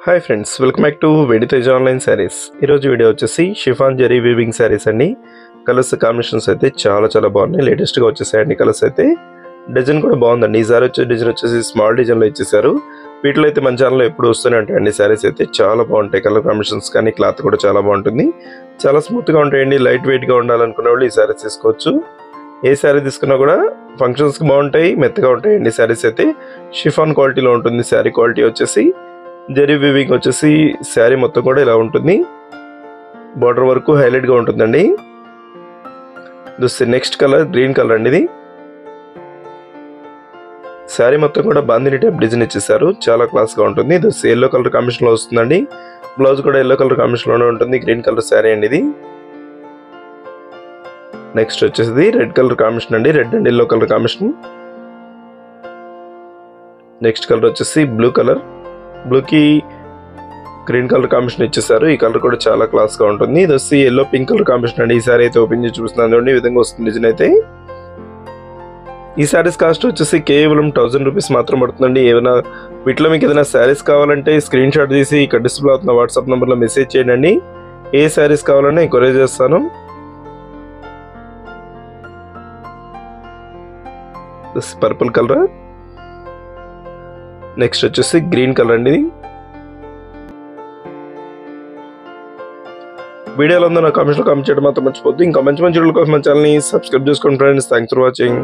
Hi friends, welcome back to వెను Teja online saris. ఈరోజు video వచ్చేసి షిఫాన్ జరీ వీవింగ్ సారీస్ అండి. కలర్స్ కాంబినేషన్స్ అయితే చాలా బాగున్నాయి. లేటెస్ట్గా వచ్చేసాయండి కలర్స్ అయితే. డిజైన్ కూడా బాగుందండి. ఈసారి వచ్చే డిజైన్ వచ్చేసి స్మాల్ డిజైన్లో ఇచ్చేసారు. వీటిలో అయితే మన ఛానల్లో ఎప్పుడు వస్తూనే ఉంటాయండి సారీస్ అయితే. చాలా బాగుంటాయి కలర్ కాంబినేషన్స్, కానీ క్లాత్ కూడా చాలా బాగుంటుంది. చాలా స్మూత్గా ఉంటాయండి. లైట్ వెయిట్గా ఉండాలనుకునే వాళ్ళు ఈ సారీస్ తీసుకోవచ్చు. ఏ శారీ తీసుకున్నా కూడా ఫంక్షన్స్కి బాగుంటాయి, మెత్తగా ఉంటాయండి శారీస్ అయితే. షిఫాన్ క్వాలిటీలో ఉంటుంది శారీ క్వాలిటీ వచ్చేసి. జరీ వీవింగ్ వచ్చేసి శారీ మొత్తం కూడా ఇలా ఉంటుంది. బార్డర్ వరకు హైలైట్గా ఉంటుందండి. నెక్స్ట్ కలర్ గ్రీన్ కలర్ అండి. ఇది శారీ మొత్తం కూడా బాందిని టైప్ డిజైన్ ఇచ్చేసారు. చాలా క్లాస్గా ఉంటుంది. ఇది ఎల్లో కలర్ కాంబినేషన్లో వస్తుందండి. బ్లౌజ్ కూడా ఎల్లో కలర్ కాంబినేషన్లోనే ఉంటుంది. గ్రీన్ కలర్ శారీ అండి ఇది. నెక్స్ట్ వచ్చేసి రెడ్ కలర్ కాంబినేషన్ అండి. Red and yellow colour combination. Next colour వచ్చేసి బ్లూ కలర్. బ్లూకి గ్రీన్ కలర్ కాంబినేషన్ ఇచ్చేసారు. ఈ కలర్ కూడా చాలా క్లాస్గా ఉంటుంది. ఇది వచ్చి ఎల్లో పింక్ కలర్ కాంబినేషన్ అండి. ఈ సారీ అయితే ఓపెన్ చేసి చూస్తున్నాను చూడండి. ఈ విధంగా వస్తుంది డిజైన్ అయితే. ఈ శారీస్ కాస్ట్ వచ్చేసి కేవలం 1000 రూపీస్ మాత్రం పడుతుందండి. ఏమైనా వీటిలో మీకు ఏదైనా శారీస్ కావాలంటే స్క్రీన్ షాట్ తీసి ఇక్కడ డిస్ప్లే అవుతున్న వాట్సాప్ నెంబర్లో మెసేజ్ చేయండి. ఏ శారీస్ కావాలన్నా కొరియర్ చేస్తాను. Purple colour. నెక్స్ట్ వచ్చేసి గ్రీన్ కలర్ అండి. వీడియోలో ఉందో నా కామెంట్స్లో కామెంట్ చేయడం మాత్రం మర్చిపోద్దు. ఇంకా మంచి వీడియోల కోసం మన ఛానల్ని సబ్స్క్రైబ్ చేసుకోండి ఫ్రెండ్స్. Thanks for watching.